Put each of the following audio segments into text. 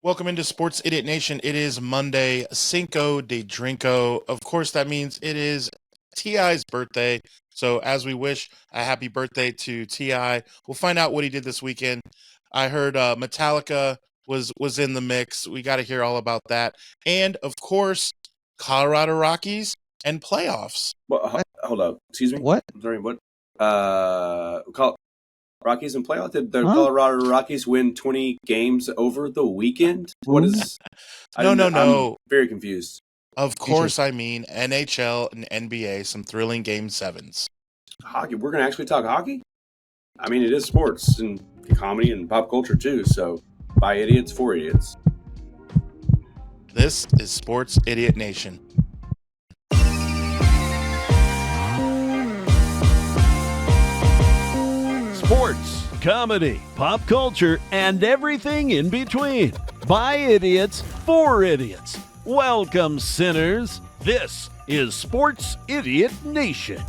Welcome into Sports Idiot Nation. It is Monday, Cinco de Drinko. Of course, that means it is T.I.'s birthday. So as we wish a happy birthday to T.I., we'll find out what he did this weekend. I heard Metallica was in the mix. We got to hear all about that. And, of course, Colorado Rockies and playoffs. Well, hold up. Excuse me? What? I'm sorry, what? Rockies and playoff? Did the Colorado Rockies win 20 games over the weekend? What is... No. I'm very confused. Of course, I mean NHL and NBA, some thrilling Game 7s. Hockey? We're going to actually talk hockey? I mean, it is sports and comedy and pop culture, too. So, by idiots, for idiots. This is Sports Idiot Nation. Sports, comedy, pop culture, and everything in between. By idiots, for idiots. Welcome, sinners. This is Sports Idiot Nation.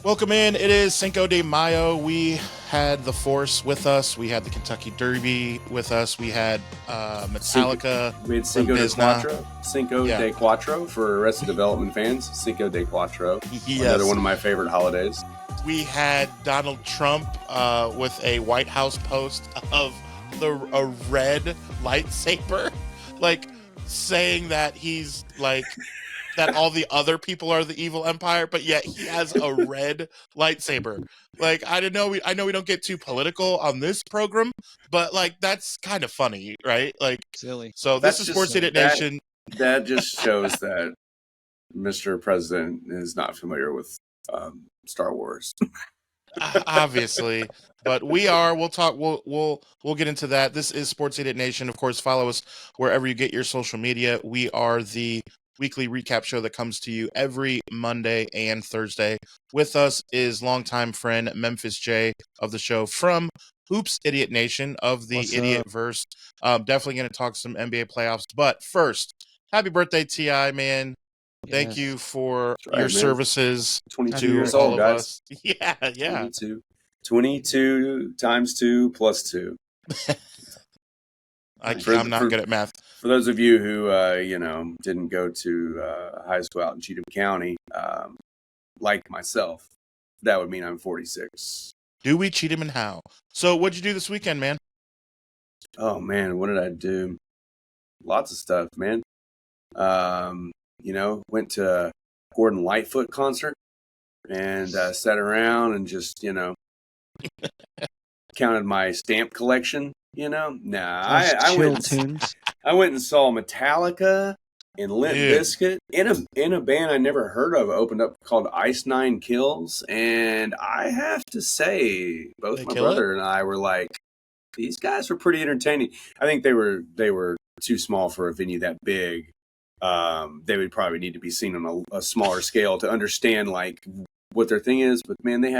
Welcome in. It is Cinco de Mayo. We had the Force with us. We had the Kentucky Derby with us. We had Metallica. We had Cinco de Quattro. Cinco de Quattro for Arrested Development fans. Cinco de Quattro. Yes. Another one of my favorite holidays. We had Donald Trump with a White House post of a red lightsaber, like saying that he's like that all the other people are the evil empire, but yet he has a red lightsaber. Like I know we don't get too political on this program, but like that's kind of funny, right? Like silly. So this is Sports Idiot Nation. That just shows that Mr. President is not familiar with Star Wars. Obviously, but we'll talk, we'll get into that. This is Sports Idiot Nation. Of course, follow us wherever you get your social media. We are the weekly recap show that comes to you every Monday and Thursday. With us is longtime friend Memphis J of the show from Hoops Idiot Nation of the Idiot Verse. Definitely going to talk some NBA playoffs, but first, happy birthday, T.I., man. Thank you for your services 22 to years all old, of guys. us. Yeah. 22 times 2 plus 2. I'm not good at math. For those of you who, didn't go to high school out in Cheatham County, like myself, that would mean I'm 46. Do we cheat him and how? So what'd you do this weekend, man? Oh, man, what did I do? Lots of stuff, man. Went to a Gordon Lightfoot concert and sat around and just, counted my stamp collection, I went and saw Metallica and Limp Bizkit in a band I never heard of opened up called Ice Nine Kills, and I have to say both my brother and I were like, these guys were pretty entertaining. I think they were too small for a venue that big. They would probably need to be seen on a smaller scale to understand like what their thing is. But man, they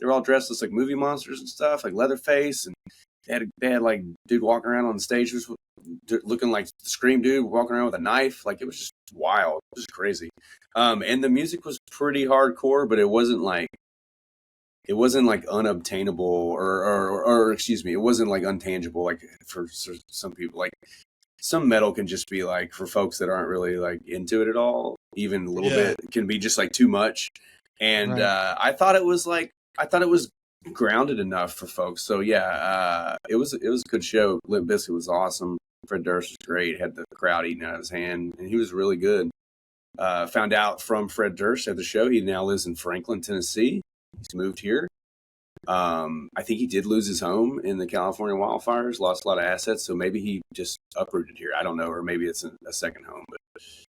were all dressed as like movie monsters and stuff, like Leatherface, and they had like dude walking around on the stage looking like the Scream dude walking around with a knife. Like it was just wild, it was crazy. And the music was pretty hardcore, but it wasn't like unobtainable or excuse me, it wasn't like untangible like for some people. Like some metal can just be like, for folks that aren't really like into it at all, even a little bit, it can be just like too much. And I thought it was grounded enough for folks. So it was a good show. Limp Bizkit was awesome. Fred Durst was great. Had the crowd eating out of his hand, and he was really good. Found out from Fred Durst at the show, he now lives in Franklin, Tennessee. He's moved here. I think he did lose his home in the California wildfires, lost a lot of assets, so maybe he just uprooted here. I don't know, or maybe it's a second home. But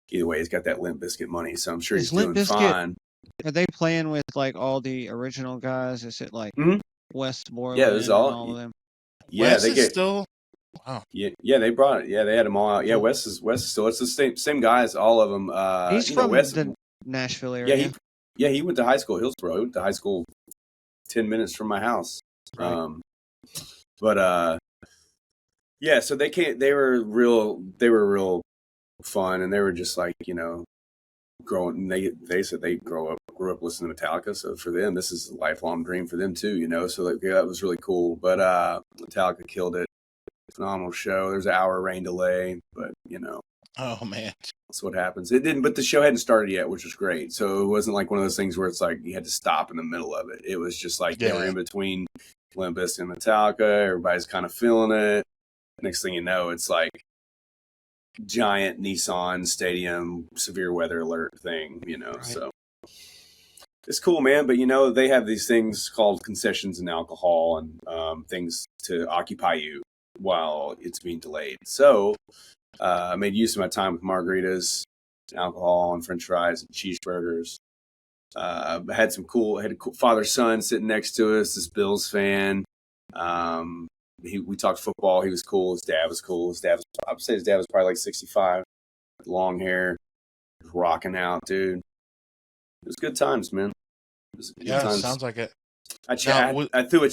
either way, he's got that Limp Bizkit money, so I'm sure he's doing fine. Are they playing with like all the original guys? Is it like Wes Borland? Yeah, there's all of them. Yeah, Wes is still. Wow. Yeah, they brought it. Yeah, they had them all out. Yeah, Wes is still. It's the same guys, all of them. He's from the Nashville area. He went to high school, Hillsborough. He went to high school 10 minutes from my house. Right. So they were real fun, and they were just like, growing. They said they grew up listening to Metallica, so for them this is a lifelong dream for them too, so like, that was really cool. But Metallica killed it. Phenomenal show. There's an hour rain delay, but Oh man. that's what happens. It didn't, but the show hadn't started yet, which was great. So it wasn't like one of those things where it's like you had to stop in the middle of it. It was just like they were in between Limp Bizkit and Metallica. Everybody's kind of feeling it. Next thing you know, it's like giant Nissan Stadium severe weather alert thing, right. So it's cool, man. But they have these things called concessions and alcohol and things to occupy you while it's being delayed. So I made use of my time with margaritas, alcohol, and French fries and cheeseburgers. Had a cool father-son sitting next to us, this Bills fan. We talked football. He was cool. His dad was cool. I would say his dad was probably like 65, long hair, rocking out, dude. It was good times, man. Sounds like it. I threw a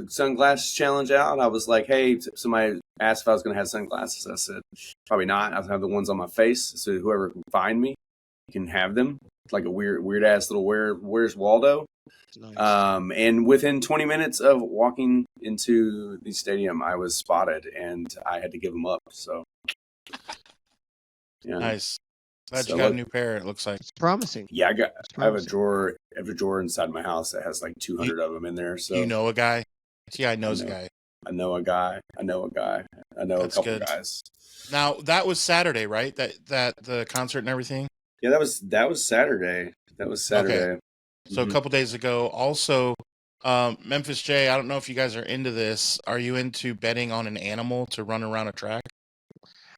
sunglasses challenge out. I was like, hey, somebody asked if I was going to have sunglasses. I said, probably not. I'll have the ones on my face. So whoever can find me can have them. Like a weird ass little Where's Waldo? Nice. And within 20 minutes of walking into the stadium, I was spotted and I had to give them up. So, yeah. Nice. Glad you got a new pair. It looks like it's promising. Yeah, I have a drawer inside my house that has like 200 of them in there. So you know a guy? Yeah, I know a guy. I know a guy. I know a couple guys. Now that was Saturday, right? That the concert and everything. Yeah, that was Saturday. Okay. So a couple days ago, also, Memphis J. I don't know if you guys are into this. Are you into betting on an animal to run around a track?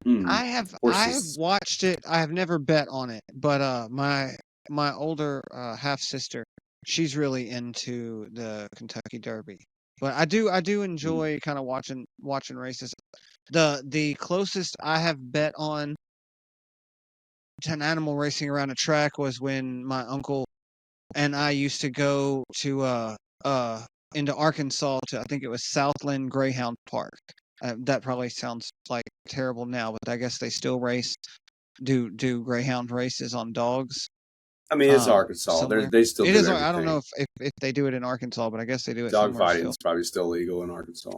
I have watched it. I have never bet on it, but my older half sister, she's really into the Kentucky Derby. But I do enjoy kind of watching races. The closest I have bet on to an animal racing around a track was when my uncle and I used to go to into Arkansas to, I think it was Southland Greyhound Park. That probably sounds like terrible now, but I guess they still do greyhound races on dogs. I mean, it's Arkansas. They still do everything. I don't know if they do it in Arkansas, but I guess they do it. Dog fighting is probably still legal in Arkansas.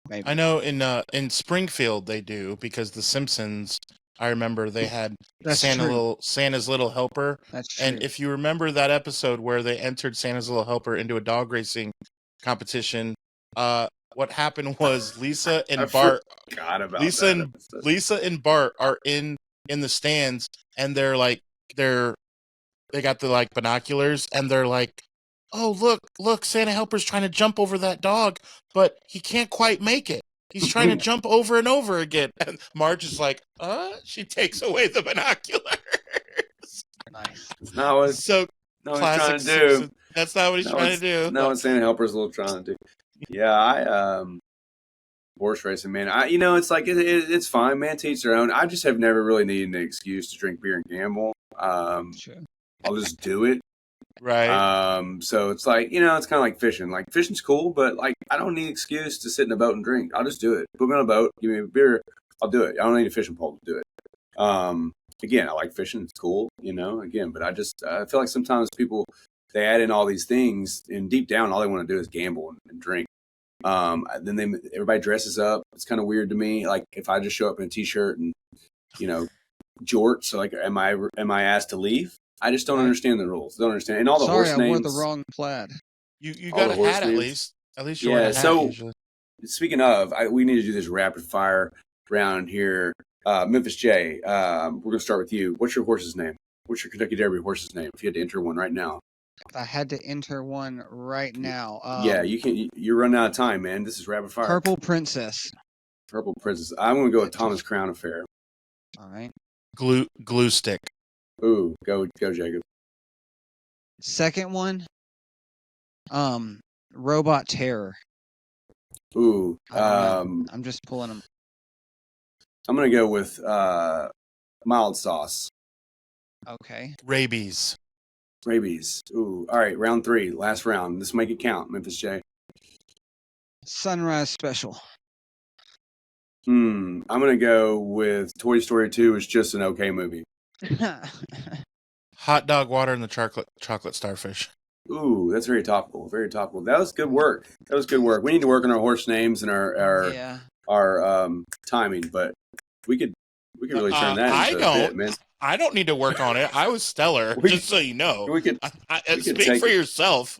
Maybe. I know in Springfield they do, because the Simpsons. I remember they had Santa's Little Helper. That's true. And if you remember that episode where they entered Santa's Little Helper into a dog racing competition, what happened was Lisa and Bart are in the stands, and they got the binoculars, and they're like, oh, look, Santa Helper's trying to jump over that dog, but he can't quite make it. He's trying to jump over and over again. And Marge is like, she takes away the binoculars. Nice. That's not what he's trying to do. That's not what he's trying to do. No, what Santa Helper's a little trying to do. Yeah, horse racing, man. It's like it's fine, man. To each their own. I just have never really needed an excuse to drink beer and gamble. Sure. I'll just do it. Right. So it's like, it's kind of like fishing. Like, fishing's cool, but I don't need an excuse to sit in a boat and drink. I'll just do it. Put me on a boat, give me a beer, I'll do it. I don't need a fishing pole to do it. Again, I like fishing. It's cool, but I feel like sometimes people, they add in all these things, and deep down, all they want to do is gamble and drink. Then everybody dresses up. It's kind of weird to me. Like, if I just show up in a t-shirt and, jorts, so am I asked to leave? I just don't understand the rules. Don't understand. And all the horse names. Sorry, I wore the wrong plaid. You got a hat at least. At least you wear a hat. So usually. Speaking of, we need to do this rapid fire round here. Memphis J, we're going to start with you. What's your horse's name? What's your Kentucky Derby horse's name? If you had to enter one right now. If I had to enter one right now. You can. You're running out of time, man. This is rapid fire. Purple Princess. Purple Princess. I'm going to go with Thomas Crown Affair. All right. Glue stick. Ooh, go, Jacob. Second one, Robot Terror. Ooh, I'm just pulling them. I'm gonna go with Mild Sauce. Okay. Rabies. Ooh, all right. Round 3, last round. Let's make it count, Memphis J. Sunrise Special. I'm gonna go with Toy Story 2. It's just an okay movie. Hot dog water and the chocolate starfish. Ooh, that's very topical. Very topical. That was good work. We need to work on our horse names and our timing, but we could really turn that into a bit, man. I don't need to work on it. I was stellar, just so you know. We could speak for yourself.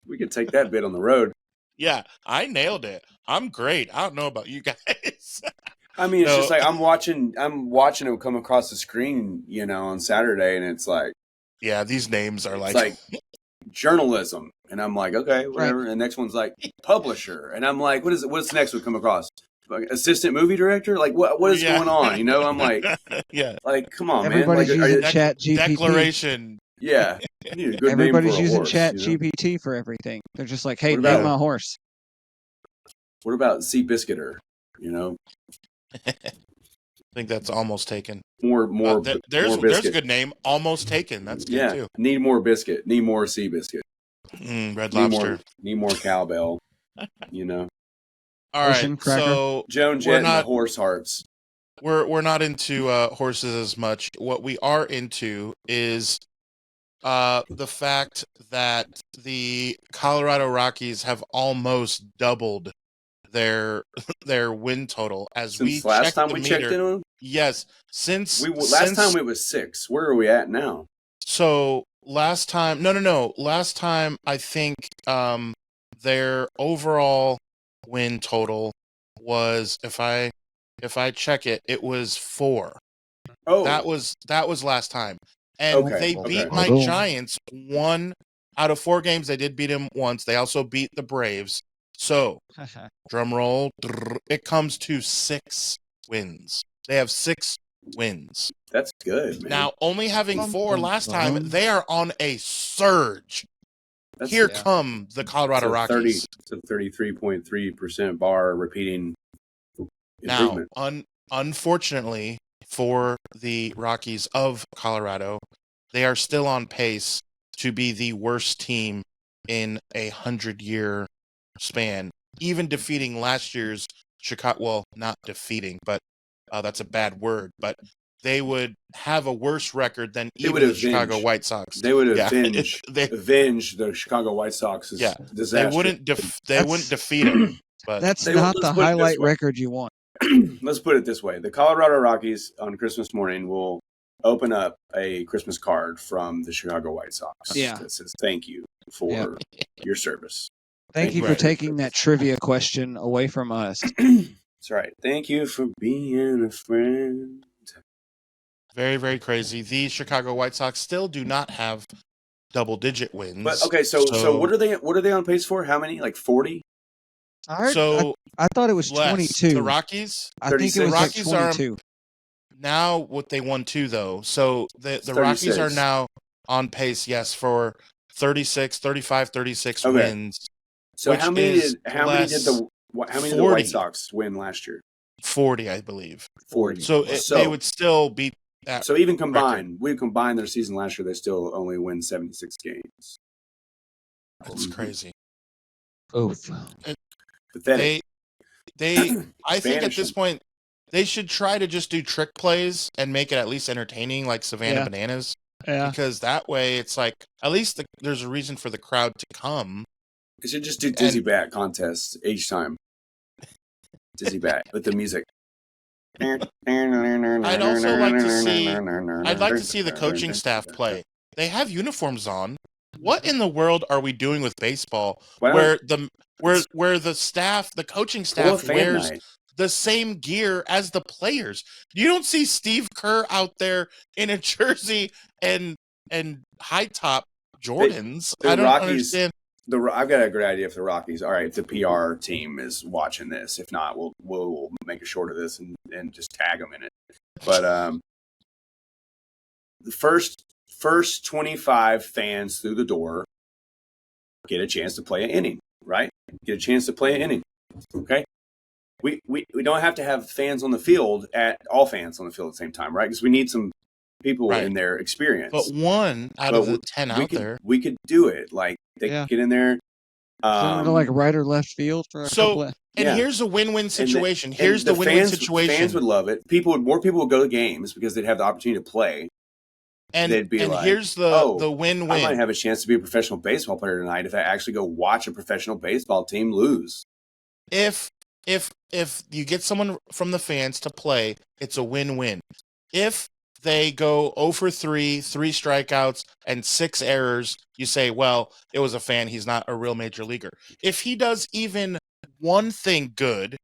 We could take that bit on the road. Yeah, I nailed it. I'm great. I don't know about you guys. I mean, it's just like I'm watching it come across the screen, on Saturday, and it's like, yeah, these names are like journalism, and I'm like, okay, whatever. Right. And the next one's like publisher, and I'm like, what's the next one come across? Like, assistant movie director? Like what is going on? I'm like, yeah, like come on, everybody's man. Using Chat GPT. Declaration. Yeah, everybody's using Chat GPT for everything. They're just like, hey, name my horse. What about Sea Biscuiter? I think that's almost taken. More. There's a good name. Almost taken. That's good too. Need more biscuit. Need more Sea Biscuit. Red Lobster. Need more cowbell. All right. So Joan Jett and the horse hearts. We're not into horses as much. What we are into is the fact that the Colorado Rockies have almost doubled their win total since last time we checked in on them. Yes, since last time it was 6. Where are we at now? So last time, no. Last time I think their overall win total was, if I check it, it was 4. Oh, that was last time, and they beat my Giants 1 out of 4 games. They did beat them once. They also beat the Braves. So, drum roll, it comes to 6 wins. They have 6 wins. That's good, man. Now, only having 4 last time, they are on a surge. Here come the Colorado Rockies. It's a 33.3% bar repeating improvement. Now, unfortunately for the Rockies of Colorado, they are still on pace to be the worst team in a 100-year span, even defeating last year's Chicago. Well, not defeating, but that's a bad word. But they would have a worse record than even the Chicago White Sox. They would avenge the Chicago White Sox's disaster. They wouldn't defeat them. But that's not the highlight record you want. Let's put it this way: the Colorado Rockies on Christmas morning will open up a Christmas card from the Chicago White Sox that says "Thank you for your service." Thank you for taking that trivia question away from us. That's right. Thank you for being a friend. Very, very crazy. The Chicago White Sox still do not have double-digit wins. But okay, so what are they? What are they on pace for? How many? Like 40? I thought it was 22. The Rockies? I think it was Rockies like 22. Now what they won 2 though. So the Rockies are now on pace, for 35, 36 wins. So how many did the White Sox win last year? 40, I believe. 40. So they would still beat that. So even combined, their season last year, they still only win 76 games. That's crazy. Oof. Pathetic. I think at this point they should try to just do trick plays and make it at least entertaining, like Savannah Bananas. Yeah. Because that way it's like at least there's a reason for the crowd to come. You should just do dizzy bat contests each time. Dizzy bat with the music. I'd also like to see the coaching staff play. They have uniforms on. What in the world are we doing with baseball where the coaching staff wears the same gear as the players? You don't see Steve Kerr out there in a jersey and high top Jordans. I don't understand. I've got a great idea for the Rockies. All right, if the PR team is watching this, if not, we'll make a short of this and just tag them in it. But the first 25 fans through the door get a chance to play an inning, right? Get a chance to play an inning. Okay? We don't have to have fans on the field all fans on the field at the same time, right? Because we need some people in their experience. But one out of the 10 out there. We could do it. Like they could get in there. Send them to like right or left field for a couple of... And here's a win-win situation. Here's the win-win situation. Fans would love it. More people would go to games because they'd have the opportunity to play. And they'd be like, here's the win-win. I might have a chance to be a professional baseball player tonight if I actually go watch a professional baseball team lose. If if you get someone from the fans to play, it's a win-win. If they go 0 for 3, 3 strikeouts, and 6 errors, you say, well, it was a fan. He's not a real major leaguer. If he does even one thing good,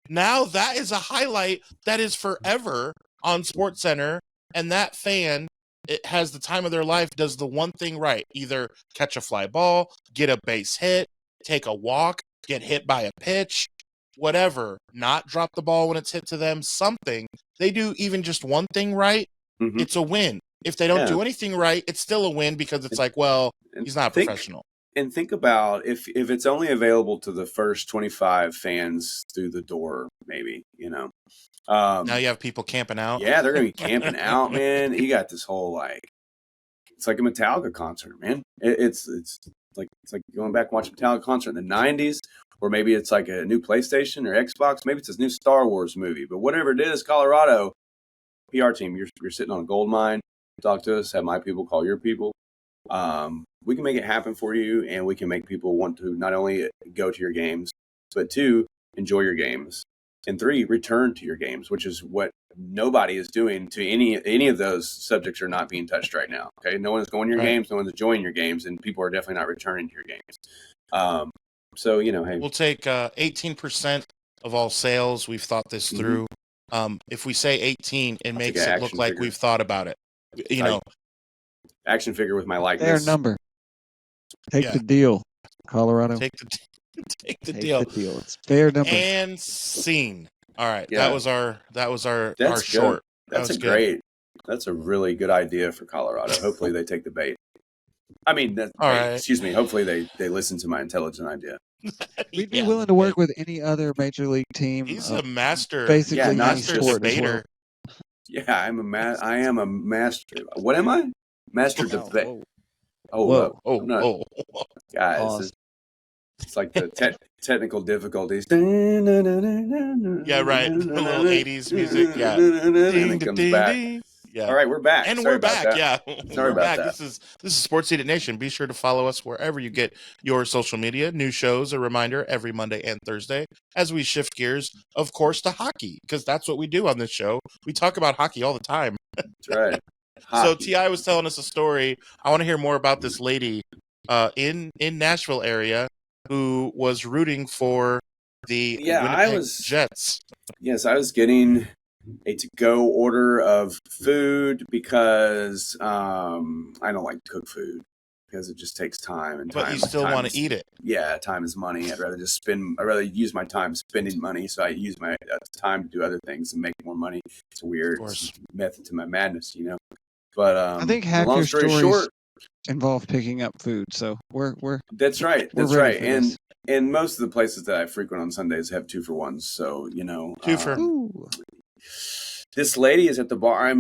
now that is a highlight that is forever on SportsCenter, and that fan, it has the time of their life, does the one thing right. Either catch a fly ball, get a base hit, take a walk, get hit by a pitch, whatever, not drop the ball when it's hit to them, something. They do even just one thing right, it's a win. If they don't do anything right, it's still a win because it's like, well, he's not professional. And think about if it's only available to the first 25 fans through the door, maybe, now you have people camping out. Yeah, they're going to be camping out, man. You got this whole, it's like a Metallica concert, man. It's like going back and watching a Metallica concert in the 90s, or maybe it's like a new PlayStation or Xbox. Maybe it's a new Star Wars movie. But whatever it is, Colorado, PR team, you're sitting on a gold mine. Talk to us. Have my people call your people. We can make it happen for you, and we can make people want to not only go to your games, but 2, enjoy your games, and 3, return to your games, which is what nobody is doing to any of those subjects are not being touched right now. Okay, no one's going to your games, no one's enjoying your games, and people are definitely not returning to your games. So hey, we'll take 18% of all sales. We've thought this through. If we say 18, it makes it look like we've thought about it. Action figure with my likeness. Fair number. Take the deal, Colorado. Take the deal. It's fair number. And scene. All right, Yeah. that was our That's short. That's a really good idea for Colorado. Hopefully they take the bait. I mean, excuse me. Hopefully they listen to my intelligent idea. We'd be willing to work with any other major league team. He's a master. Basically, Yeah, master sport debater. Yeah, I am a master. What am I? Master debate. Whoa. Guys, it's like the technical difficulties. Yeah, right. The little 80s music. Yeah. And it comes back. Yeah. All right, we're back. And Sorry we're back. Yeah. Sorry about that. This is Sports Heated Nation. Be sure to follow us wherever you get your social media. New shows, a reminder, every Monday and Thursday as we shift gears, of course, to hockey, because that's what we do on this show. We talk about hockey all the time. That's right. So T.I. was telling us a story. I want to hear more about this lady in Nashville area who was rooting for the Winnipeg Jets. Yes, I was getting a to-go order of food because I don't like to cook food because it just takes time. But you still want to eat it. Yeah, time is money. I'd rather use my time spending money, so I use my time to do other things and make more money. It's a weird method to my madness, But I think half your stories involve picking up food, so we're That's right. That's right. And most of the places that I frequent on Sundays have 2-for-1s, so 2 for. This lady is at the bar.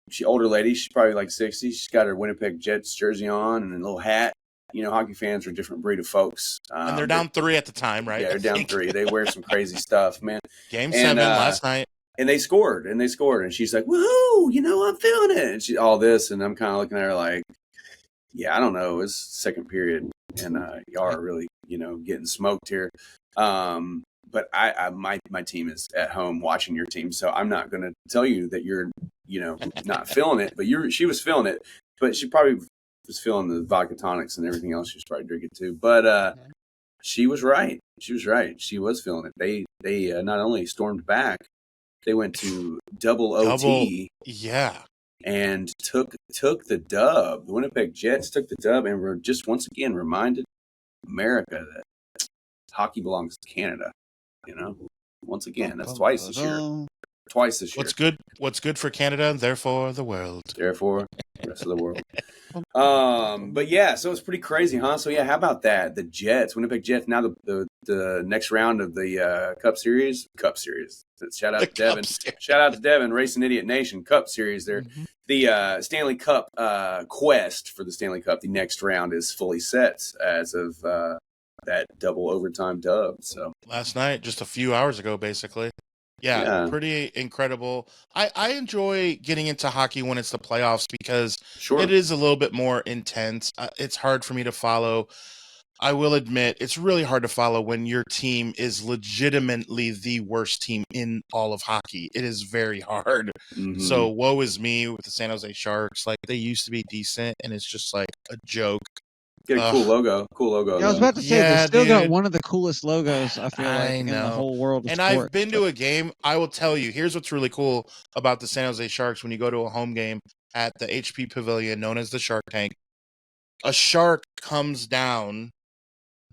She older lady. She's probably like 60. She's got her Winnipeg Jets jersey on and a little hat. Hockey fans are a different breed of folks. And they're down 3 at the time, right? Yeah, they're down 3. They wear some crazy stuff, man. Game 7 last night. And they scored. And she's like, woohoo, I'm feeling it. And she all this. And I'm kind of looking at her like, yeah, I don't know. It's second period. And y'all are really, getting smoked here. But my team is at home watching your team, so I'm not going to tell you that you're, not feeling it. But she was feeling it, but she probably was feeling the vodka tonics and everything else she was probably drinking too. But she was right. She was feeling it. They not only stormed back, they went to double OT. Yeah. And took the dub. The Winnipeg Jets took the dub and were just once again reminded America that hockey belongs to Canada. Once again, that's twice this year. What's good for Canada, therefore the world. Therefore, the rest of the world. But yeah, so it's pretty crazy, huh? So yeah, how about that? The Jets, Winnipeg Jets. Now the next round of the Cup Series. Shout out to Devin. Shout out to Devin, Racing Idiot Nation Cup Series. There, the Stanley Cup quest for the Stanley Cup. The next round is fully set as of that double overtime dub. So last night, just a few hours ago, basically. Yeah, pretty incredible. I enjoy getting into hockey when it's the playoffs because it is a little bit more intense. It's hard for me to follow. I will admit it's really hard to follow when your team is legitimately the worst team in all of hockey. It is very hard. Mm-hmm. So woe is me with the San Jose Sharks. Like, they used to be decent, and it's just like a joke. Get a cool logo. Cool logo. Yeah, I was about to say, Yeah, they still got dude. one of the coolest logos, I feel like, in the whole world of And sports. I've been to a game. I will tell you, here's what's really cool about the San Jose Sharks when you go to a home game at the HP Pavilion, known as the Shark Tank. A shark comes down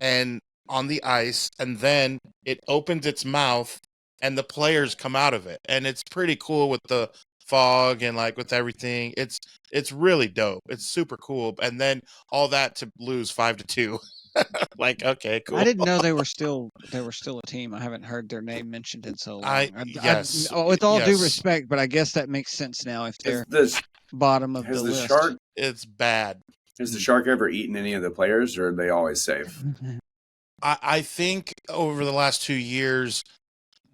and on the ice, and then it opens its mouth, and the players come out of it. And it's pretty cool with the fog and like with everything. It's really dope. It's super cool. And then all that to lose 5-2. Like, okay, cool. I didn't know they were still a team. I haven't heard their name mentioned in so long. With all due respect, but I guess that makes sense now if they're bottom of the list. Shark, it's bad. Has the Shark ever eaten any of the players, or are they always safe? I think over the last 2 years,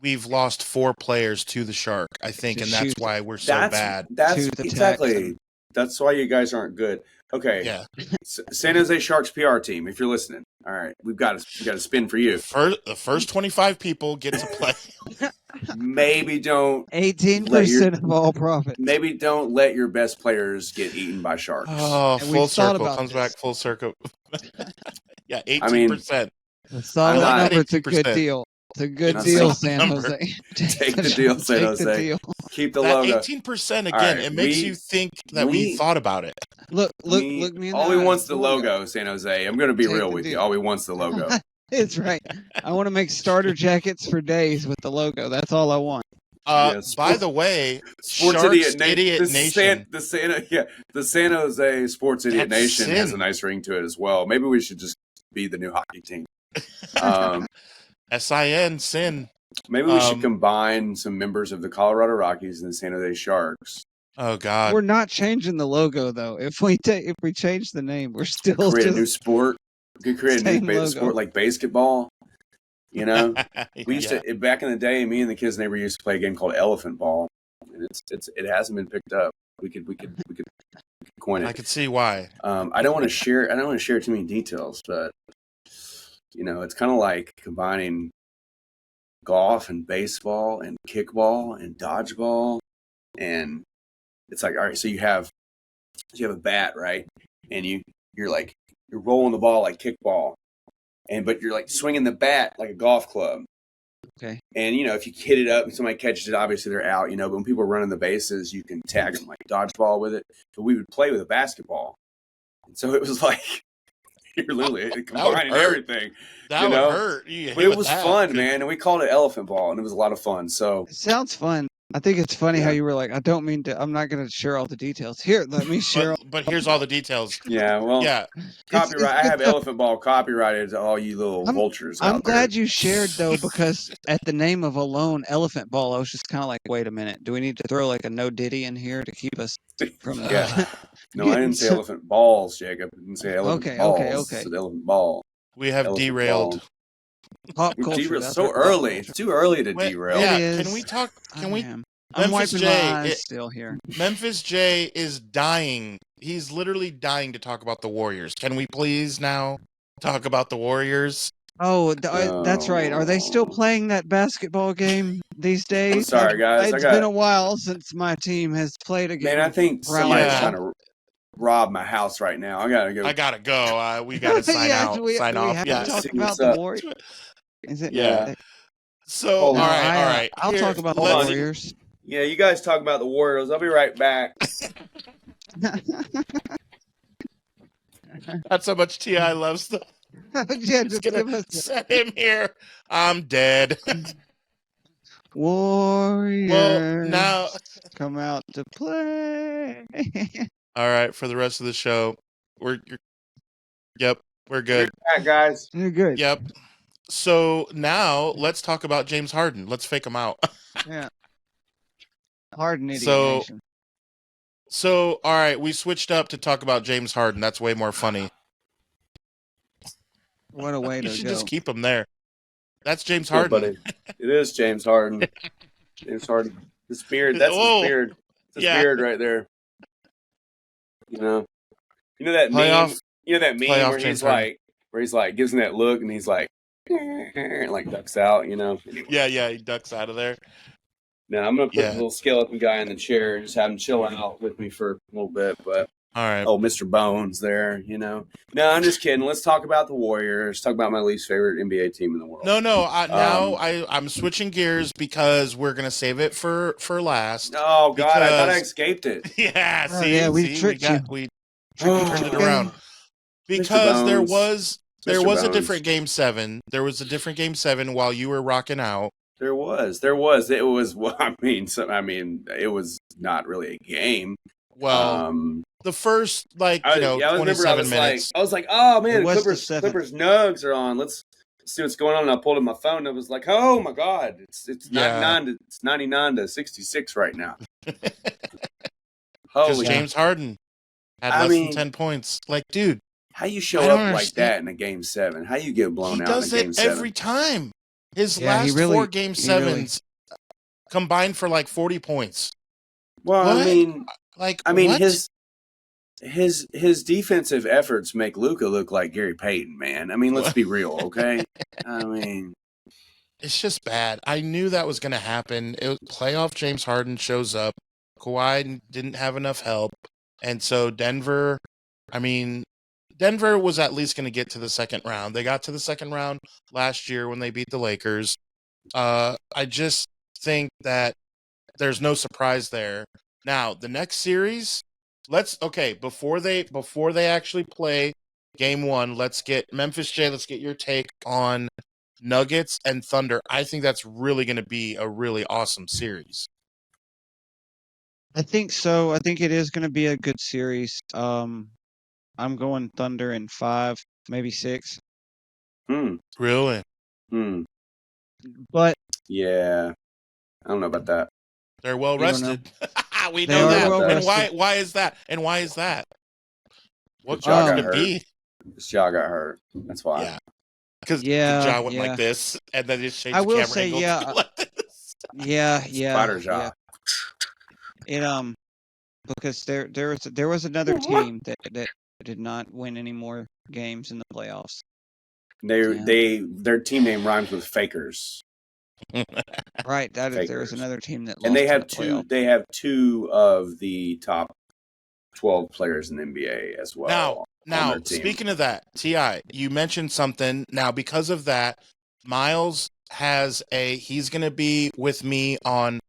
we've lost 4 players to the Shark, I think, and that's why we're so bad. That's exactly. That's why you guys aren't good. Okay. Yeah. San Jose Sharks PR team, if you're listening. All right. We got a spin for you. The first 25 people get to play. Maybe don't 18% of all profits. Maybe don't let your best players get eaten by sharks. Oh, full circle. Comes back full circle. Yeah, 18%. I mean, a solid number. It's a good deal. It's a good deal, San Jose. Take the deal, San Jose. Keep the logo. 18% again. It makes you think that we thought about it. Look me in the all he wants the logo, San Jose. I'm going to be real with you. All he wants the logo. It's right. I want to make starter jackets for days with the logo. That's all I want. By the way, Sports Sharks Idiot Nation. The San Jose Sports Idiot Nation has a nice ring to it as well. Maybe we should just be the new hockey team. SIN, Sin. Maybe we should combine some members of the Colorado Rockies and the San Jose Sharks. Oh God, we're not changing the logo though. If we change the name, we're still create a new sport. We could create a new sport like basketball. You know, we used to back in the day. Me and the kids' neighbor used to play a game called Elephant Ball, and it hasn't been picked up. We could coin it. I could see why. I don't want to share too many details, but you know, it's kind of like combining golf and baseball and kickball and dodgeball, and it's like, all right, so you have a bat, right, and you're rolling the ball like kickball, but you're like swinging the bat like a golf club. Okay. And you know, if you hit it up and somebody catches it, obviously they're out. You know, but when people are running the bases, you can tag them like dodgeball with it. But we would play with a basketball, and so it was like you're literally combining everything. That would hurt. But it was fun, man, and we called it Elephant Ball, and it was a lot of fun. So it sounds fun. I think it's funny how you were like, I'm not going to share all the details. Here, let me share. But here's all the details. Yeah, well, copyright. I have Elephant Ball copyrighted to all you little vultures. I'm glad you shared though, because at the name of alone, Elephant Ball, I was just kind of like, wait a minute, do we need to throw like a no Diddy in here to keep us from? No, I didn't say elephant balls, Jacob. I didn't say elephant balls. Okay. I said elephant ball. We have derailed. Pop culture. So early. It's too early to derail. Yeah. Can we talk? I'm wiping my eyes still here. Memphis J is dying. He's literally dying to talk about the Warriors. Can we please now talk about the Warriors? Oh, that's right. Are they still playing that basketball game these days? I'm sorry, guys. It's been a while since my team has played a game. Man, I think somebody's trying to rob my house right now. I gotta go. We gotta sign out. Sign off. We have to talk about the Warriors. Is it? Yeah. So, all right. I'll talk about the Warriors. Yeah, you guys talk about the Warriors. I'll be right back. That's how much T.I. loves them. Yeah, just gonna set him here. I'm dead. Warriors. Well, now come out to play. All right, for the rest of the show, we're good. You're back, guys. You're good. Yep. So now let's talk about James Harden. Let's fake him out. Yeah. Harden idiot nation. So all right, we switched up to talk about James Harden. That's way more funny. What a way to go. You should just keep him there. That's James Harden. Buddy. It is James Harden. James Harden. His beard. That's his beard. It's his beard right there. You know that meme. You know that meme where he's like, where he's like gives him that look and he's like ducks out, Anyway. Yeah, he ducks out of there. Now I'm gonna put the little skeleton guy in the chair and just have him chill out with me for a little bit, but all right. Oh, Mr. Bones there, No, I'm just kidding. Let's talk about the Warriors. Talk about my least favorite NBA team in the world. No. I'm switching gears because we're gonna save it for last. Oh God, I thought I escaped it. Yeah, we tricked you. We turned it around because there was a different Game 7. There was a different Game 7 while you were rocking out. There was. It was. Well, it was not really a game. Well, the first 27 minutes. I was like, oh man, Clippers Nugs are on. Let's see what's going on. And I pulled up my phone and I was like, oh my God, it's 99 to 66 right now. Holy James Harden had less than 10 points. Like, dude, how you show up like that in a Game 7? How you get blown out in a Game 7? He does it every time. His last 4 Game 7s combined for like 40 points. Well, what? his defensive efforts make Luka look like Gary Payton, man. Let's be real, okay? It's just bad. I knew that was going to happen. Playoff James Harden shows up. Kawhi didn't have enough help. And so Denver was at least going to get to the second round. They got to the second round last year when they beat the Lakers. I just think that there's no surprise there. Now, the next series, before they actually play Game 1, let's get Memphis J, let's get your take on Nuggets and Thunder. I think that's really going to be a really awesome series. I think so. I think it is going to be a good series. I'm going Thunder in 5, maybe 6. Really? But yeah, I don't know about that. They're well rested. We They know are that. well And rested. why is that? And why is that? What Ja could got it hurt. be? Ja got hurt. That's why. Yeah. Because Yeah, Ja went yeah. like this, and then just changed I the will camera say, angle yeah, to like this. yeah, Spider Ja. yeah. It because there was another team that did not win any more games in the playoffs. Their team name rhymes with fakers. Right, there was Fakers. another team that lost. And they have in the playoffs. They have 2 of the top 12 players in the NBA as well. Now, speaking of that, T.I., you mentioned something. Now, because of that, Miles he's going to be with me on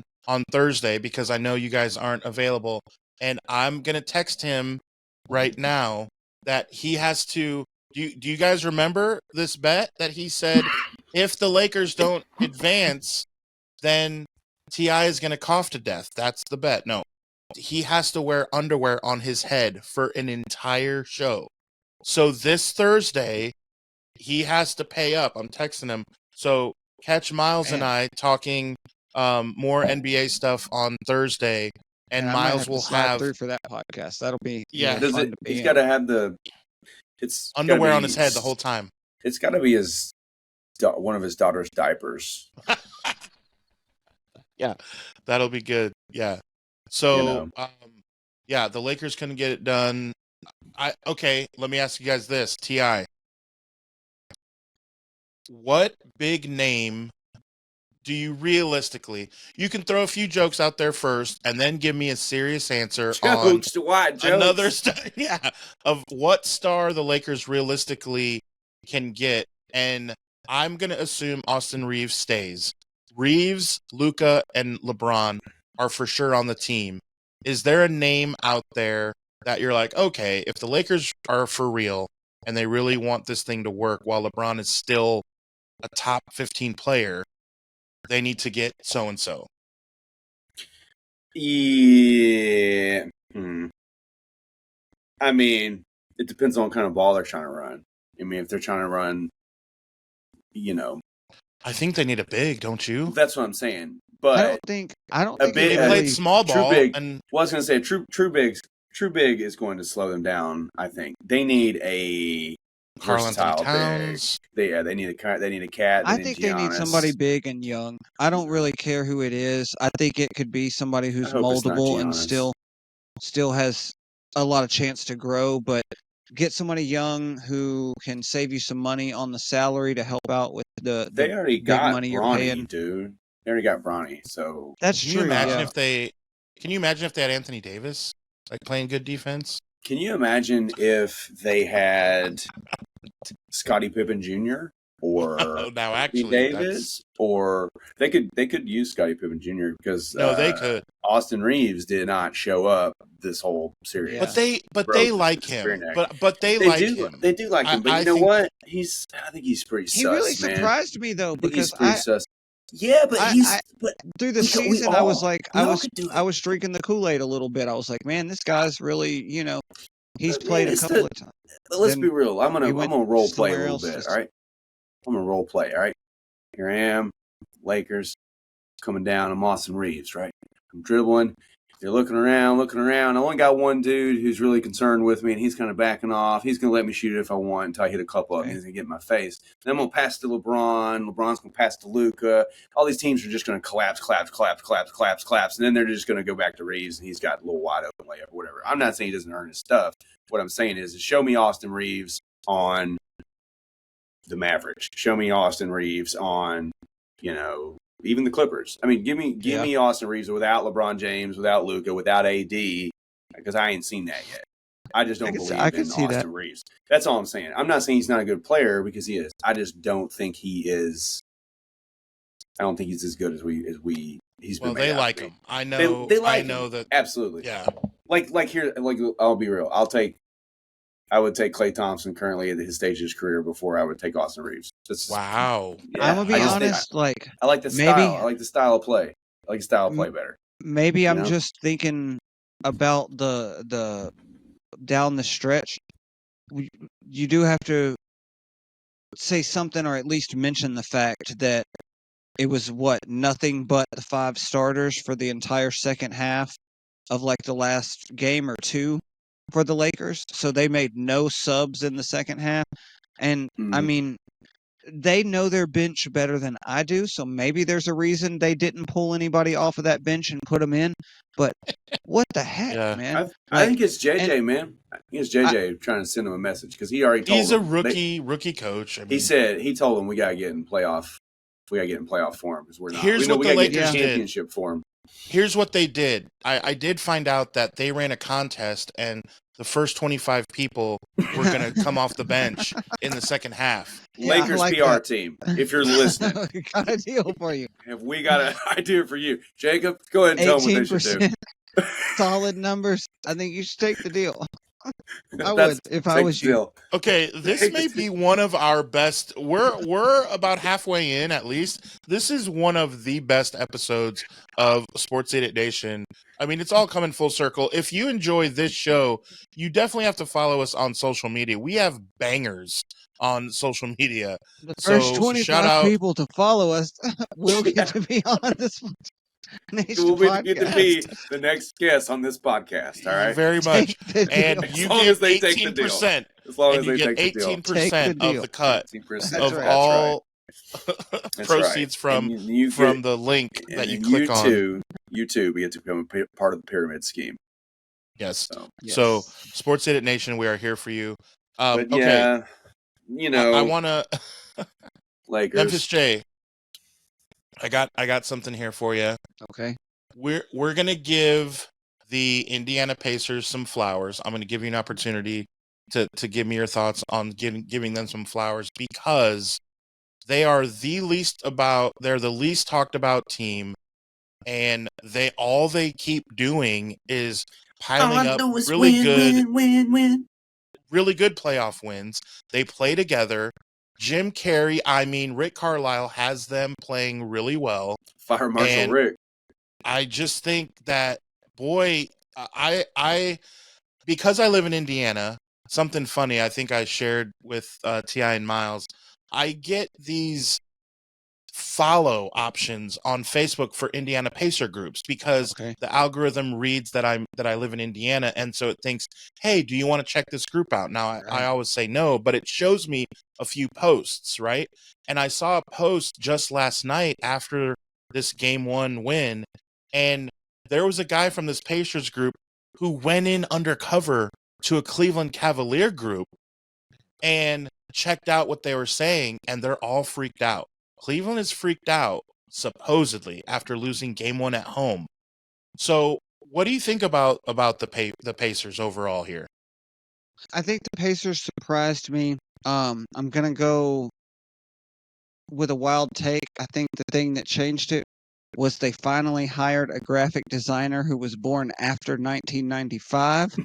Thursday because I know you guys aren't available. And I'm going to text him right now that he has to. Do you guys remember this bet that he said if the Lakers don't advance, then T.I. is going to cough to death? That's the bet. No, he has to wear underwear on his head for an entire show. So this Thursday, he has to pay up. I'm texting him. So catch Miles and I talking more NBA stuff on Thursday, and Miles will have through for that podcast. That'll be He's got to have it's underwear on his head the whole time. It's got to be one of his daughter's diapers. Yeah, that'll be good. Yeah. So, the Lakers couldn't get it done. Let me ask you guys this, T.I. What big name do you realistically? You can throw a few jokes out there first, and then give me a serious answer on another of what star the Lakers realistically can get. And I'm gonna assume Austin Reeves stays. Reeves, Luka, and LeBron are for sure on the team. Is there a name out there that you're like, okay, if the Lakers are for real and they really want this thing to work while LeBron is still a top 15 player, they need to get so-and-so? Yeah. It depends on what kind of ball they're trying to run. If they're trying to run, I think they need a big, don't you? That's what I'm saying. But I don't think they played small ball. True big. And I was going to say true big is going to slow them down. I think they need a Karl-Anthony Towns. They need a cat. I think they need somebody big and young. I don't really care who it is. I think it could be somebody who's moldable and still has a lot of chance to grow. But get somebody young who can save you some money on the salary to help out with the They already big got money you're Bronny, paying. dude. They already got Bronny. So that's Can true. you imagine Yeah. if they? Can you imagine if they had Anthony Davis like playing good defense? can you imagine if they had Scottie Pippen Jr. or Now, Anthony actually, Davis, or they could use Scottie Pippen Jr. because no, they could. Austin Reeves did not show up this whole series. Yeah. But Broke they his like spear him. neck. But they like him. They do like him. But I you know think- what? I think he's pretty He sus, really man. surprised me though, I think he's because pretty sus. Yeah, but but through the we season all- I was like we I all was could do it. I was drinking the Kool-Aid a little bit. I was like, man, this guy's really, he's But, played man, a it's couple of times. But let's Then be real. I'm he gonna went role play a somewhere little else bit. just- All right. I'm gonna role play. All right. Here I am, Lakers, coming down. I'm Austin Reeves. Right. I'm dribbling. They're looking around. I only got one dude who's really concerned with me, and he's kind of backing off. He's gonna let me shoot it if I want until I hit a couple up, and he's gonna get in my face. Then I'm gonna pass to LeBron. LeBron's gonna pass to Luka. All these teams are just gonna collapse, and then they're just gonna go back to Reeves, and he's got a little wide open layup or whatever. I'm not saying he doesn't earn his stuff. What I'm saying is show me Austin Reeves on the Mavericks. Show me Austin Reeves on, even the Clippers. I mean, give me Austin Reeves without LeBron James, without Luka, without AD, because I ain't seen that yet. I just don't believe in Austin Reeves. That's all I'm saying. I'm not saying he's not a good player, because he is. I just don't think he is. I don't think he's as good as he's been. Well, they like him. I know. They like I know him. that. Absolutely. Yeah. Like here. Like, I'll be real. I would take Klay Thompson currently at his stage of his career before I would take Austin Reeves. Wow. Yeah, I'm gonna be honest. I like the style. I like the style of play. I like the style of play better. Maybe I'm just thinking about the down the stretch. You do have to say something, or at least mention the fact that it was nothing but the 5 starters for the entire second half of like the last game or two for the Lakers. So they made no subs in the second half. And I mean, they know their bench better than I do. So maybe there's a reason they didn't pull anybody off of that bench and put them in. But what the heck, man? I think it's JJ, man. I think it's JJ trying to send him a message, because he already told him. He's a rookie coach. I mean, he told him we got to get in playoff. We got to get in playoff form, because we're not. Here's what the Lakers did. Championship form. Here's what they did. I did find out that they ran a contest, and the first 25 people were going to come off the bench in the second half. Yeah, Lakers PR team, if you're listening, got a deal for you. Have we got an idea for you, Jacob? Go ahead and tell them what they should do. Solid numbers. I think you should take the deal. I would if I was you. Okay, this may be one of our best. We're about halfway in, at least. This is one of the best episodes of Sports Idiot Nation. I mean, it's all coming full circle. If you enjoy this show, you definitely have to follow us on social media. We have bangers on social media. The first 25 people to follow us will get to be on this We'll get to be the next guest on this podcast. All right, very much. And you get 18%. As long as they get 18% of the cut of right. all proceeds right. from the link that you click on. You too, we get to become a part of the pyramid scheme. Yes. So Sports Idiot Nation, we are here for you. But okay. I want to Lakers. Memphis J. I got something here for you. Okay. We're gonna give the Indiana Pacers some flowers. I'm gonna give you an opportunity to give me your thoughts on giving them some flowers, because they are the least talked about team, and all they keep doing is piling up really good playoff wins. They play together. Jim Carrey, Rick Carlisle has them playing really well. Fire Marshal Rick. I just think that, boy, because I live in Indiana, something funny I think I shared with T.I. and Miles, I get these follow options on Facebook for Indiana Pacer groups, because the algorithm reads that I live in Indiana, and so it thinks, hey, do you want to check this group out? Now, I always say no, but it shows me a few posts, right? And I saw a post just last night after this Game 1 win, and there was a guy from this Pacers group who went in undercover to a Cleveland Cavalier group and checked out what they were saying, and they're all freaked out. Cleveland is freaked out, supposedly, after losing game 1 at home. So what do you think about the Pacers overall here? I think the Pacers surprised me. I'm going to go with a wild take. I think the thing that changed it was they finally hired a graphic designer who was born after 1995.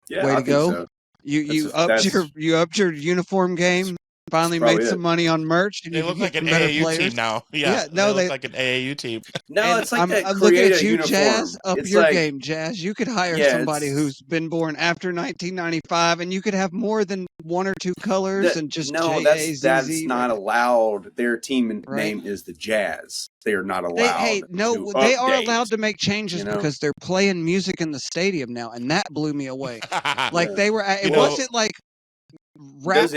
Yeah, Way I to go. think so. You upped your uniform game. Finally made some money on merch. And they look like an AAU team now. Yeah, they look like an AAU team. No, it's like I'm looking at you, Jazz. Up your game, Jazz. You could hire somebody who's been born after 1995, and you could have more than one or two colors and just that's not allowed. Their team name is the Jazz. They are not allowed. They are allowed to make changes because they're playing music in the stadium now, and that blew me away. Like they were. It wasn't like rap,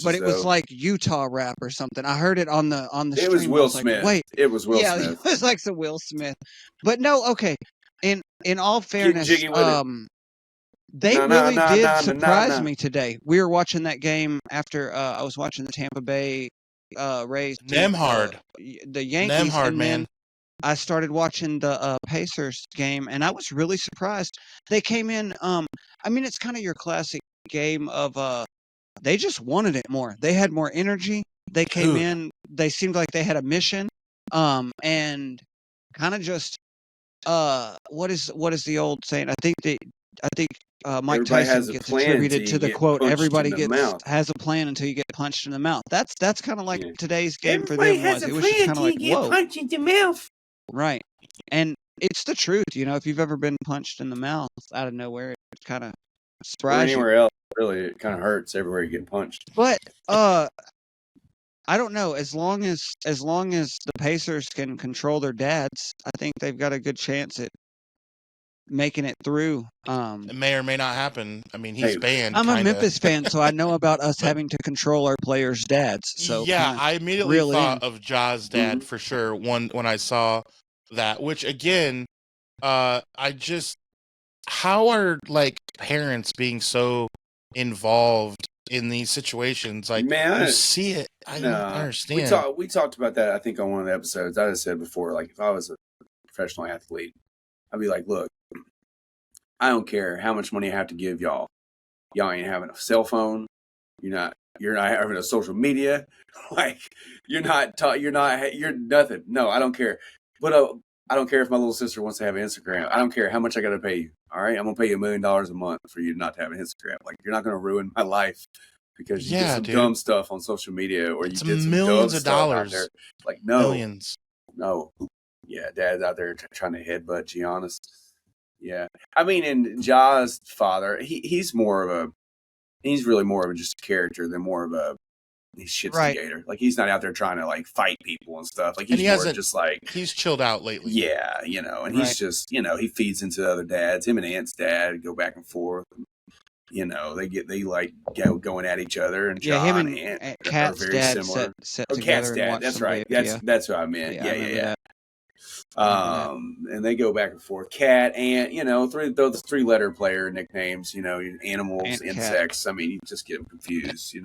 but it was like Utah rap or something. I heard it on the stream. It was Will Smith. Wait, it was Will Smith. Yeah, it was like some Will Smith. But no, okay. In all fairness, they really did surprise me today. We were watching that game after I was watching the Tampa Bay Rays. Nemhard. The Yankees. Nemhard, man. I started watching the Pacers game, and I was really surprised. They came in. I mean, it's kind of your classic game of they just wanted it more. They had more energy. They came in. They seemed like they had a mission, and kind of just what is the old saying? I think Mike Tyson gets attributed to the quote, everybody has a plan until you get punched in the mouth. That's kind of like today's game for them. It was just kind of like, whoa. Punched in the mouth. Right. And it's the truth. You know, if you've ever been punched in the mouth out of nowhere, it kind of surprises you. Anywhere else, really, it kind of hurts everywhere you get punched. But I don't know. As long as the Pacers can control their dads, I think they've got a good chance at making it through. It may or may not happen. I mean, he's banned. I'm a Memphis fan, so I know about us having to control our players' dads. So yeah, I immediately thought of Ja's dad for sure. When I saw that, which again, how are like parents being so involved in these situations? Like, man, you see it. I don't understand. We talked about that. I think on one of the episodes. I just said before, like if I was a professional athlete, I'd be like, look, I don't care how much money I have to give y'all. Y'all ain't having a cell phone. You're not having a social media. Like you're nothing. No, I don't care. But I don't care if my little sister wants to have an Instagram. I don't care how much I got to pay you. All right, I'm gonna pay you $1 million a month for you not to have an Instagram. Like you're not gonna ruin my life because you did some dumb stuff on social media or you did some millions of dollars out there. Like no, millions. No. Yeah, Dad's out there trying to headbutt Giannis. Yeah, I mean, and Ja's father, he's really more of just a character than more of a shitstigator. Right. Like he's not out there trying to like fight people and stuff. Like he's more just like he's chilled out lately. Yeah, and he's just he feeds into the other dads. Him and Ant's dad go back and forth. They like going at each other, and John him and Ant Cat's are very dad similar. Set Cat's dad. That's right. That's what I meant. Yeah. And they go back and forth. Cat, Ant, those 3-letter player nicknames. Animals, Ant, insects. Cat. I mean, you just get them confused.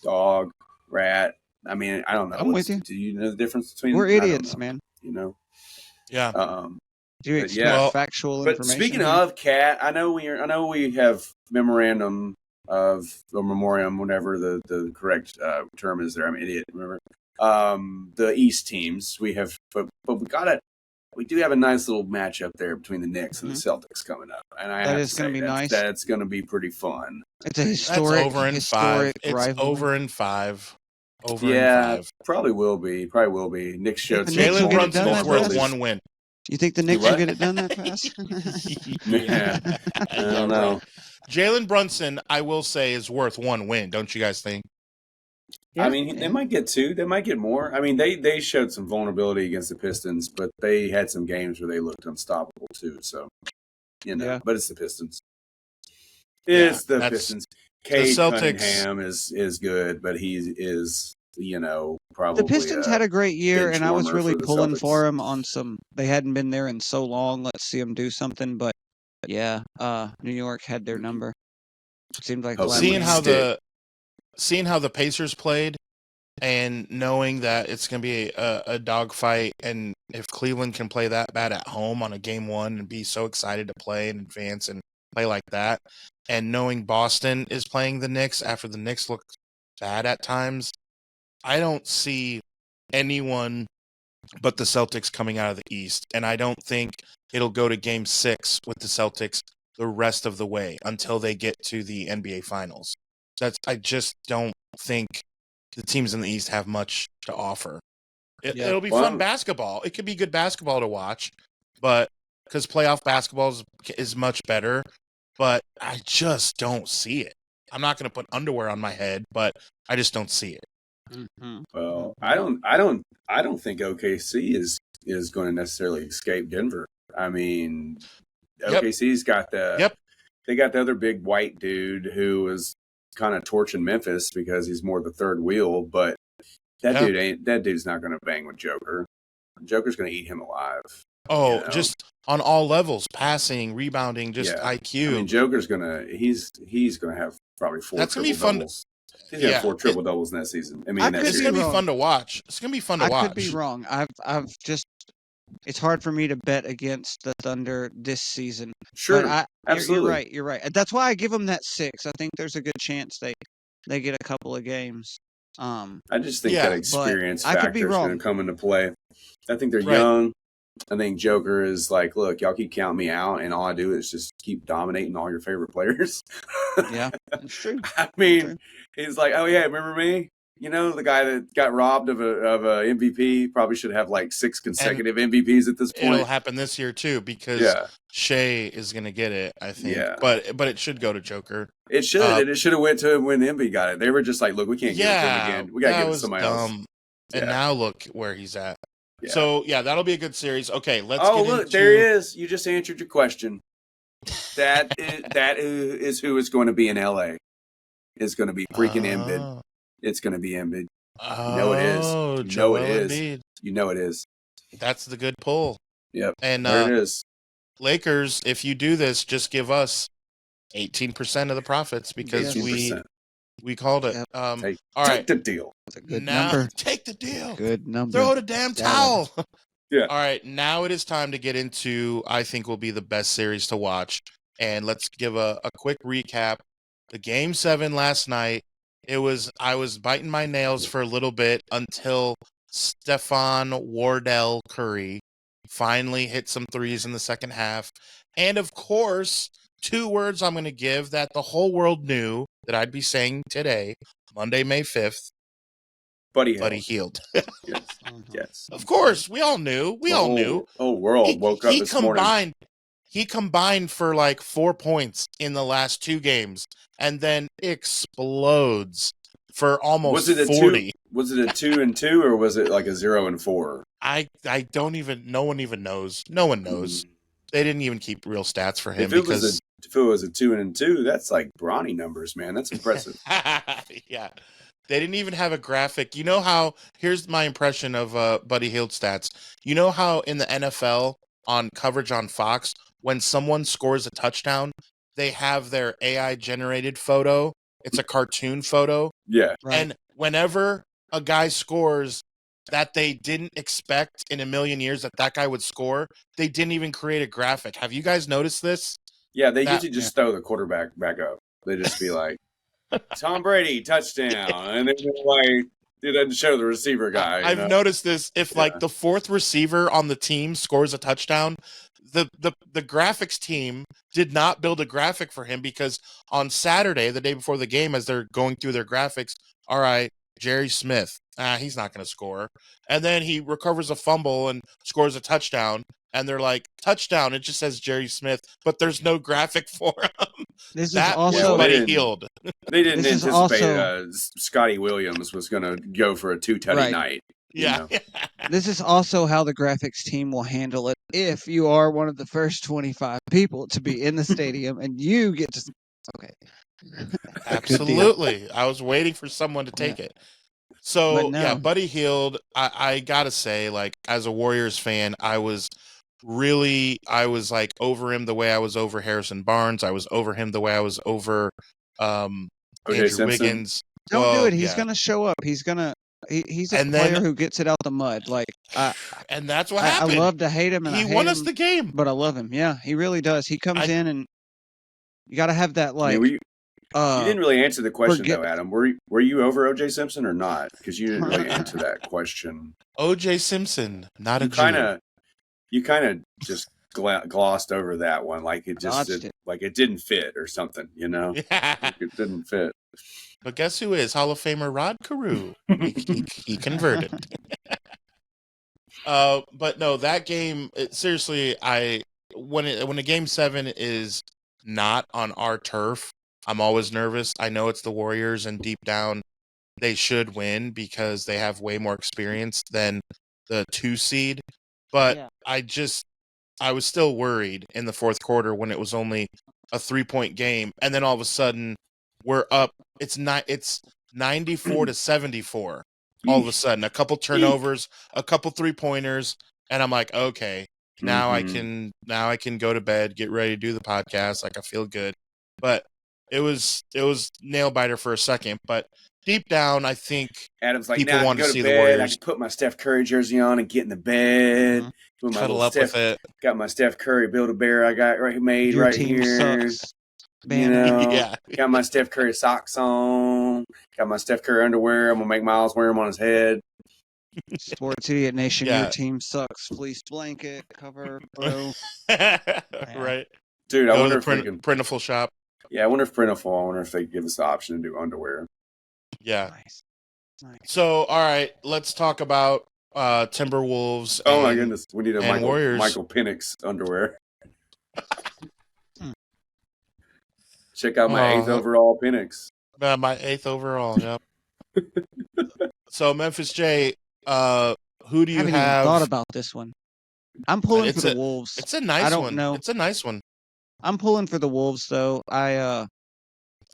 Dog, rat. I mean, I don't know. I'm with you. Do you know the difference between? We're idiots, man. Yeah. Do you expect factual information? But speaking of Cat, I know we have memorandum of or memoriam, whatever the correct term is there. I'm an idiot. Remember, the East teams we have, but we do have a nice little matchup there between the Knicks and the Celtics coming up, and that is going to be nice. That's going to be pretty fun. It's a historic. Over in 5. It's over in 5. Probably will be. Knicks showed Jalen Brunson is worth 1 win. You think the Knicks will get it done that fast? Yeah, I don't know. Jalen Brunson, I will say, is worth 1 win. Don't you guys think? Yeah, I mean, they might get 2. They might get more. I mean, they showed some vulnerability against the Pistons, but they had some games where they looked unstoppable too. So, but it's the Pistons. It's the Pistons. Cade Cunningham is good, but he is, probably. The Pistons had a great year, and I was really pulling for him on some. They hadn't been there in so long. Let's see them do something. But yeah, New York had their number. Seemed like seeing how the Pacers played and knowing that it's going to be a dogfight, and if Cleveland can play that bad at home on a game one and be so excited to play and advance and play like that, and knowing Boston is playing the Knicks after the Knicks look bad at times, I don't see anyone but the Celtics coming out of the East, and I don't think it'll go to Game 6 with the Celtics the rest of the way until they get to the NBA Finals. I just don't think the teams in the East have much to offer. It'll be fun basketball. It could be good basketball to watch, but because playoff basketball is much better, but I just don't see it. I'm not going to put underwear on my head, but I just don't see it. Mm-hmm. Well, I don't think OKC is going to necessarily escape Denver. I mean, OKC's got they got the other big white dude who was kind of torching Memphis because he's more the third wheel, but that dude's not going to bang with Joker. Joker's going to eat him alive. Oh, just on all levels, passing, rebounding, just IQ. I mean, Joker's he's going to have probably 4 That's triple doubles. He's going to have 4 triple doubles in that season. I mean, it's going to be fun to watch. It's going to be fun to watch. I could be wrong. I've just, it's hard for me to bet against the Thunder this season. Sure, absolutely. You're right. That's why I give them that 6. I think there's a good chance they get a couple of games. I just think that experience factor is going to come into play. I think they're young. I think Joker is like, look, y'all keep counting me out, and all I do is just keep dominating all your favorite players. Yeah, that's true. I mean, he's like, oh yeah, remember me? You know, the guy that got robbed of a MVP probably should have like 6 consecutive MVPs at this point. It'll happen this year too because Shea is going to get it, I think. Yeah. But it should go to Joker. It should. It should have went to him when Embiid got it. They were just like, look, we can't give it to him again. We got to give it to somebody else. And now look where he's at. Yeah. So, that'll be a good series. Okay, let's there he is. You just answered your question. That is who is going to be in LA. It's going to be freaking Embiid. It's going to be Embiid. You know it is. You know it is. Embiid. You know it is. That's the good pull. Yep. And there it is. Lakers, if you do this, just give us 18% of the profits because 18%. we called it. Yep. All right. Take the deal. That's a good number. Take the deal. Good number. Throw the damn towel. Yeah. All right. Now it is time to get into, I think, will be the best series to watch. And let's give a quick recap. The Game 7 last night. I was biting my nails for a little bit until Stephon Wardell Curry finally hit some threes in the second half. And of course, 2 words I'm going to give that the whole world knew that I'd be saying today, Monday, May 5th. Buddy Hield. Yes. Yes. Of course, we all knew. We all knew. The whole world woke up this morning. He combined for like 4 points in the last 2 games and then explodes for almost 40. Was it a 2 and 2 or was it like a 0 and 4? I don't even, no one even knows. No one knows. They didn't even keep real stats for him if it was a 2 and 2, that's like Bronny numbers, man. That's impressive. Yeah. They didn't even have a graphic. You know how, here's my impression of Buddy Hield stats. You know how in the NFL on coverage on Fox, when someone scores a touchdown, they have their AI generated photo. It's a cartoon photo. Yeah. Right. And whenever a guy scores that they didn't expect in a million years that guy would score, they didn't even create a graphic. Have you guys noticed this? Yeah, they usually just throw the quarterback back up. They just be like, Tom Brady, touchdown. And then like, it doesn't show the receiver guy. I've noticed this. If like the 4th receiver on the team scores a touchdown, the graphics team did not build a graphic for him because on Saturday, the day before the game, as they're going through their graphics, all right, Jerry Smith, he's not going to score. And then he recovers a fumble and scores a touchdown. And they're like, touchdown. It just says Jerry Smith, but there's no graphic for him. This is also Buddy Hield. They didn't anticipate Scotty Williams was going to go for a 2-tutty night. Yeah. This is also how the graphics team will handle it if you are one of the first 25 people to be in the stadium and you get to. Okay. Absolutely. I was waiting for someone to take it. So, Buddy Hield, I got to say, like, as a Warriors fan, I was like over him the way I was over Harrison Barnes. I was over him the way I was over O.J. Andrew Simpson. Wiggins. Don't do it. He's gonna show up. He's a player who gets it out the mud. Like and that's what happened. I love to hate him, and he I hate won us him, the game. but I love him. Yeah, he really does. He comes in, and you got to have that like. you didn't really answer the question though, Adam. Were you over O.J. Simpson or not? Because you didn't really answer that question. O.J. Simpson, not a Jew. You kind of just glossed over that one, like it didn't fit or something. You know, like it didn't fit. But guess who is Hall of Famer Rod Carew? He converted. But no, that game. Seriously, when a game 7 is not on our turf, I'm always nervous. I know it's the Warriors, and deep down, they should win because they have way more experience than the 2 seed. But I was still worried in the fourth quarter when it was only a 3-point game, and then all of a sudden we're up. It's 94 to 74. All of a sudden, a couple turnovers, a couple 3-pointers, and I'm like, okay, now I can go to bed, get ready to do the podcast. Like I feel good, but it was nail biter for a second, but deep down, I think Adam's like, people want to see bed. the Warriors. I can put my Steph Curry jersey on and get in the bed. Cuddle up with it. Got my Steph Curry Build-A-Bear I got made Your right team here. Sucks. You know, got my Steph Curry socks on. Got my Steph Curry underwear. I'm gonna make Miles wear them on his head. Sports Idiot Nation, your team sucks. Fleece blanket cover, bro. Right, dude. I wonder if Printful shop. Yeah, I wonder if Printful. I wonder if they give us the option to do underwear. Yeah. Nice. So, all right, let's talk about Timberwolves. Oh my goodness, we need a Warriors. Michael Penix underwear. Check out my 8th overall Penix. My 8th overall. Yep. So Memphis J, who do you have? Even thought about this one. I'm pulling for the Wolves. It's a nice one. I don't know. It's a nice one. I'm pulling for the Wolves though. I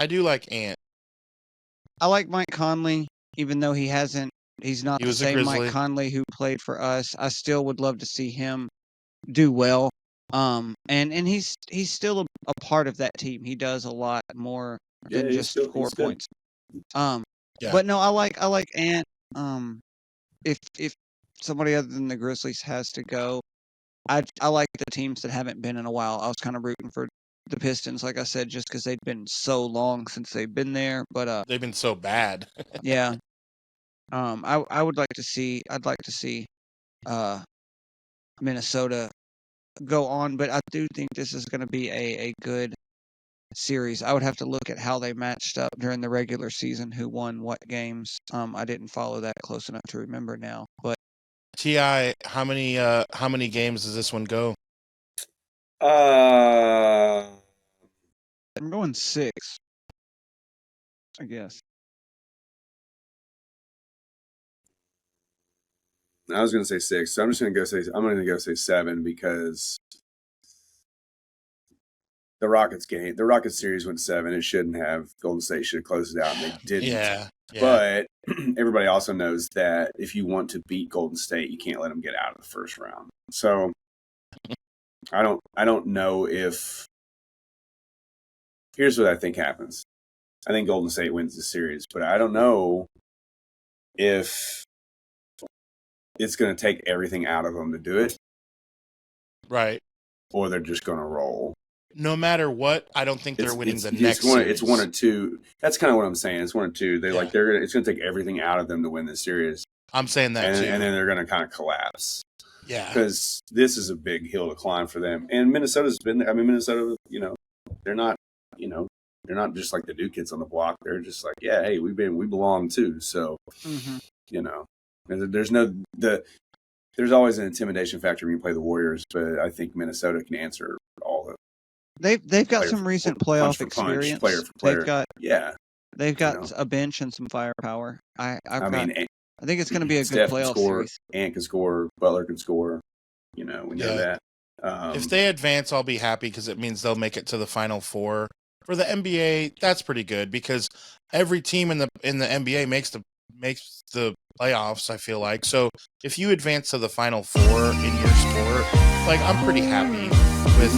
do like Ant. I like Mike Conley, even though he's not the same Mike Conley who played for us. I still would love to see him do well. And he's still a part of that team. He does a lot more than just 4 points. But no, I like Ant. If somebody other than the Grizzlies has to go, I like the teams that haven't been in a while. I was kind of rooting for the Pistons, like I said, just because they've been so long since they've been there. But they've been so bad. Yeah. I would like to see. I'd like to see Minnesota go on, but I do think this is going to be a good series. I would have to look at how they matched up during the regular season, who won what games. I didn't follow that close enough to remember now. But T.I., how many games does this one go? I'm going 6, I guess. I was going to say 6, so I'm going to go say 7 because the Rockets series went 7. It shouldn't have. Golden State should have closed it out, and they didn't. Yeah. But everybody also knows that if you want to beat Golden State, you can't let them get out of the first round. So I don't know if. Here's what I think happens. I think Golden State wins the series, but I don't know if it's going to take everything out of them to do it. Right. Or they're just going to roll. No matter what, I don't think they're winning the next series. It's 1 or 2. That's kind of what I'm saying. It's 1 or 2. It's going to take everything out of them to win this series. I'm saying that too. And then they're going to kind of collapse. Yeah. Because this is a big hill to climb for them. And Minnesota's been there. I mean, Minnesota, they're not just like the new kids on the block. They're just like, yeah, hey, we belong too. So, there's always an intimidation factor when you play the Warriors, but I think Minnesota can answer all the. They've got some recent playoff experience. Player for player. They've got a bench and some firepower. I think it's going to be a good playoff series. Ant can score. Butler can score. We know that. If they advance, I'll be happy because it means they'll make it to the Final Four. For the NBA, that's pretty good because every team in the NBA makes the playoffs, I feel like. So if you advance to the Final Four in your sport, like I'm pretty happy with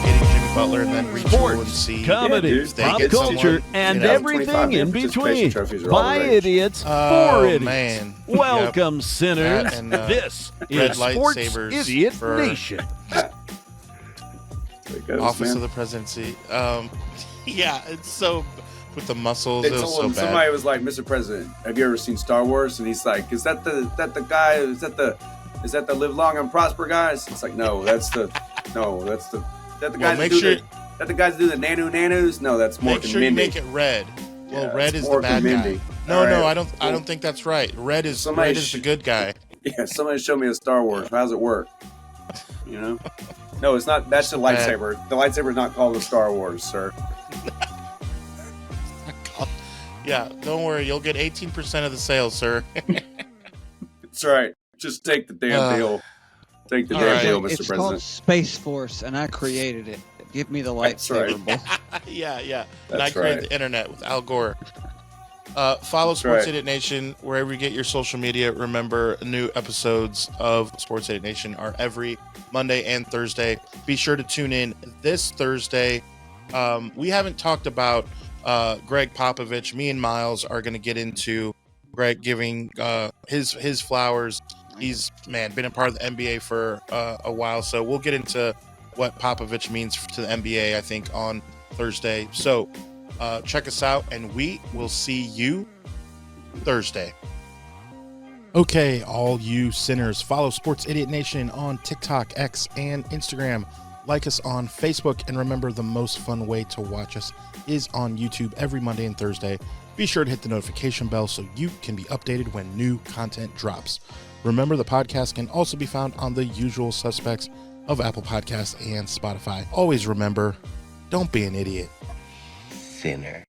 getting Jimmy Butler and then retool and see comedy, if they pop get culture, someone, and you know, everything in between. By By idiots, for idiots. Man. Welcome, sinners. And, this red is Sports lightsabers Idiot for- Nation. Goes, Office man. of the Presidency. Yeah, it's so with the muscles. They It was told so him, bad. somebody was like, "Mr. President, have you ever seen Star Wars?" And he's like, "Is that the guy? Is that the live long and prosper guys?" It's like, that's the guys that do the nanus. No, that's more Make than sure you Mindy. make it red. Well, Yeah, red it's is the Mork bad and guy. Mindy. No, All no, right. I don't think that's right. Red is Somebody the good guy. Yeah, somebody show me a Star Wars. How's it work? You know? No, it's not. That's the Bad. lightsaber. The lightsaber is not called the Star Wars, sir. Yeah, don't worry. You'll get 18% of the sales, sir. That's right. Just take the damn deal. Take the All damn right. deal, Mr. It's President. called Space Force, and I created it. Give me the That's right. lightsaber. Bull. Yeah. And I That's created right. the internet with Al Gore. Follow That's Sports right. Idiot Nation wherever you get your social media. Remember, new episodes of Sports Idiot Nation are every Monday and Thursday. Be sure to tune in this Thursday. We haven't talked about Greg Popovich. Me and Miles are going to get into Greg giving his flowers. He's been a part of the NBA for a while, so we'll get into what Popovich means to the NBA, I think, on Thursday. So check us out, and we will see you Thursday. Okay, all you sinners, follow Sports Idiot Nation on TikTok, X, and Instagram. Like us on Facebook, and remember, the most fun way to watch us is on YouTube every Monday and Thursday. Be sure to hit the notification bell so you can be updated when new content drops. Remember, the podcast can also be found on the usual suspects of Apple Podcasts and Spotify. Always remember, don't be an idiot. Sinner.